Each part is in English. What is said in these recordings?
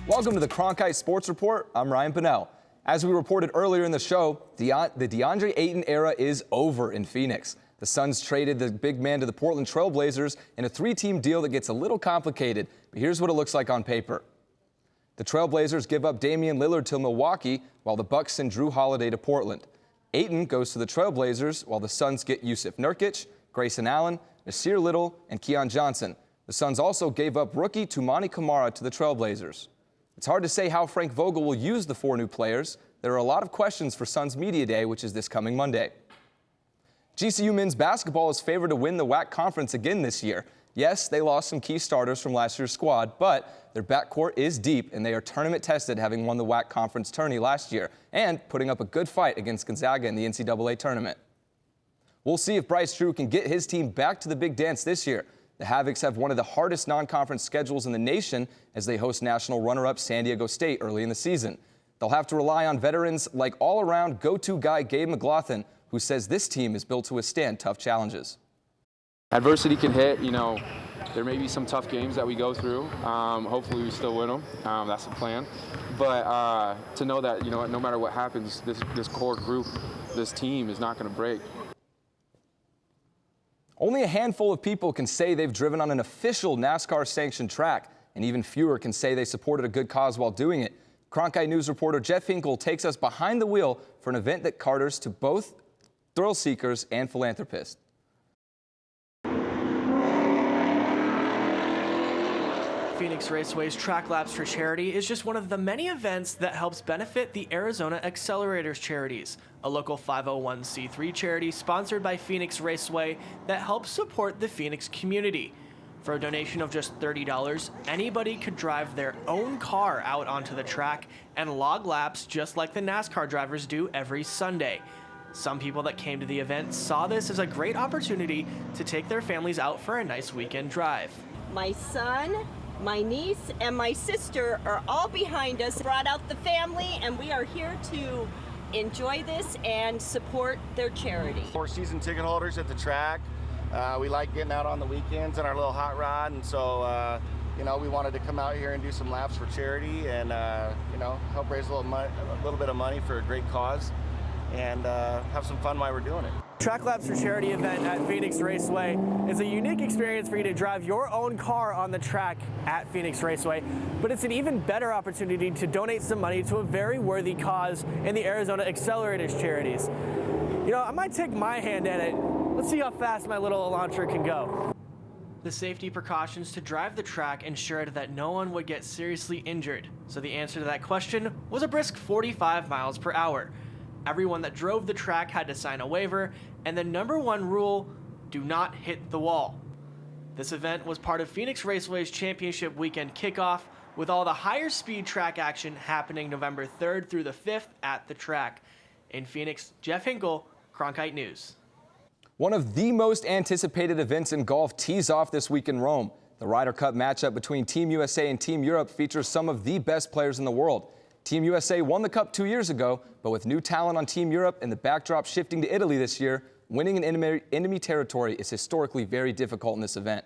Welcome to the Cronkite Sports Report. I'm Ryan Pinnell. As we reported earlier in the show, the Deandre Ayton era is over in Phoenix. The Suns traded the big man to the Portland Trail Blazers in a three-team deal that gets a little complicated, but here's what it looks like on paper. The Trail Blazers give up Damian Lillard to Milwaukee, while the Bucks send Drew Holiday to Portland. Ayton goes to the Trail Blazers, while the Suns get Yusuf Nurkic, Grayson Allen, Nasir Little, and Keon Johnson. The Suns also gave up rookie Toumani Camara to the Trail Blazers. It's hard to say how Frank Vogel will use the four new players. There are a lot of questions for Suns Media Day, which is this coming Monday. GCU men's basketball is favored to win the WAC conference again this year. Yes, they lost some key starters from last year's squad, but their backcourt is deep, and they are tournament tested, having won the WAC conference tourney last year and putting up a good fight against Gonzaga in the NCAA tournament. We'll see if Bryce Drew can get his team back to the big dance this year. The Havocs have one of the hardest non-conference schedules in the nation as they host national runner-up San Diego State early in the season. They'll have to rely on veterans like all-around go-to guy Gabe McLaughlin, who says this team is built to withstand tough challenges. Adversity can hit, there may be some tough games that we go through. Hopefully we still win them. That's the plan. But to know that, no matter what happens, this core group, this team is not going to break. Only a handful of people can say they've driven on an official NASCAR-sanctioned track, and even fewer can say they supported a good cause while doing it. Cronkite News reporter Jeff Hinkle takes us behind the wheel for an event that caters to both thrill seekers and philanthropists. Phoenix Raceway's Track Laps for Charity is just one of the many events that helps benefit the Arizona Accelerators Charities, a local 501c3 charity sponsored by Phoenix Raceway that helps support the Phoenix community. For a donation of just $30, anybody could drive their own car out onto the track and log laps just like the NASCAR drivers do every Sunday. Some people that came to the event saw this as a great opportunity to take their families out for a nice weekend drive. My son, my niece, and my sister are all behind us. Brought out the family, and we are here to enjoy this and support their charity. We're season ticket holders at the track. We like getting out on the weekends in our little hot rod, and so we wanted to come out here and do some laps for charity and help raise a little bit of money for a great cause and have some fun while we're doing it. Track Laps for Charity event at Phoenix Raceway is a unique experience for you to drive your own car on the track at Phoenix Raceway, but it's an even better opportunity to donate some money to a very worthy cause in the Arizona Accelerators Charities. I might take my hand at it. Let's see how fast my little Elantra can go. The safety precautions to drive the track ensured that no one would get seriously injured, so the answer to that question was a brisk 45 miles per hour. Everyone that drove the track had to sign a waiver, and the #1 rule, do not hit the wall. This event was part of Phoenix Raceway's championship weekend kickoff, with all the higher speed track action happening November 3rd through the 5th at the track. In Phoenix, Jeff Hinkle, Cronkite News. One of the most anticipated events in golf tees off this week in Rome. The Ryder Cup matchup between Team USA and Team Europe features some of the best players in the world. Team USA won the Cup 2 years ago, but with new talent on Team Europe and the backdrop shifting to Italy this year, winning in enemy territory is historically very difficult in this event.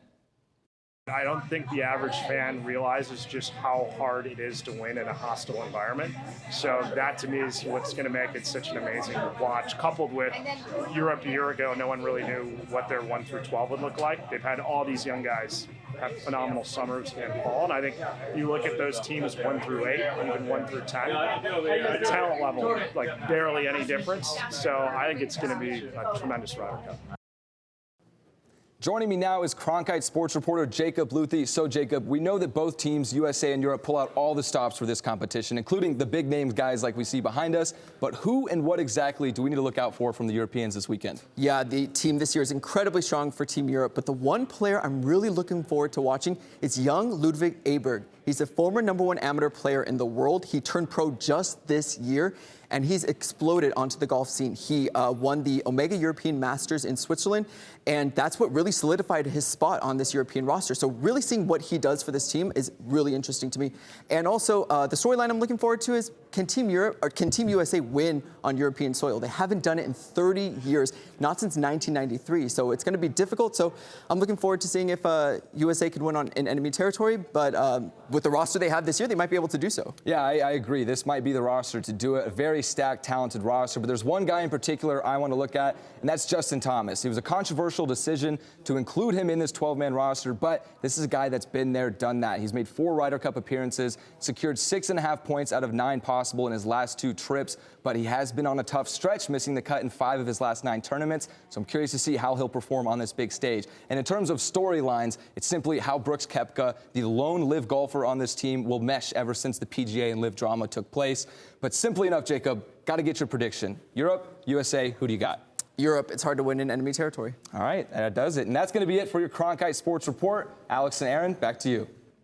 I don't think the average fan realizes just how hard it is to win in a hostile environment. So that to me is what's going to make it such an amazing watch, coupled with Europe a year ago, no one really knew what their 1 through 12 would look like. They've had all these young guys have phenomenal summers and fall, and I think you look at those teams 1 through 8, even 1 through 10, the talent level, like barely any difference. So I think it's going to be a tremendous Ryder Cup. Joining me now is Cronkite sports reporter Jacob Luthi. So, Jacob, we know that both teams, USA and Europe, pull out all the stops for this competition, including the big-name guys like we see behind us. But who and what exactly do we need to look out for from the Europeans this weekend? Yeah, the team this year is incredibly strong for Team Europe, but the one player I'm really looking forward to watching is young Ludwig Aberg. He's a former #1 amateur player in the world. He turned pro just this year, and he's exploded onto the golf scene. He won the Omega European Masters in Switzerland, and that's what really solidified his spot on this European roster. So really seeing what he does for this team is really interesting to me. And also, the storyline I'm looking forward to is, can Team USA win on European soil? They haven't done it in 30 years, not since 1993. So it's going to be difficult. So I'm looking forward to seeing if USA could win in enemy territory. But with the roster they have this year, they might be able to do so. Yeah, I agree. This might be the roster to do it. A very stacked, talented roster. But there's one guy in particular I want to look at, and that's Justin Thomas. It was a controversial decision to include him in this 12-man roster, but this is a guy that's been there, done that. He's made 4 Ryder Cup appearances, secured 6.5 points out of 9 possible in his last 2 trips, but he has been on a tough stretch, missing the cut in 5 of his last 9 tournaments. So I'm curious to see how he'll perform on this big stage. And in terms of storylines, it's simply how Brooks Koepka, the lone live golfer on this team, will mesh ever since the PGA and live drama took place. But simply enough, Jacob, got to get your prediction. Europe, USA, who do you got? Europe, it's hard to win in enemy territory. All right, that does it. And that's going to be it for your Cronkite Sports Report. Alex and Aaron, back to you.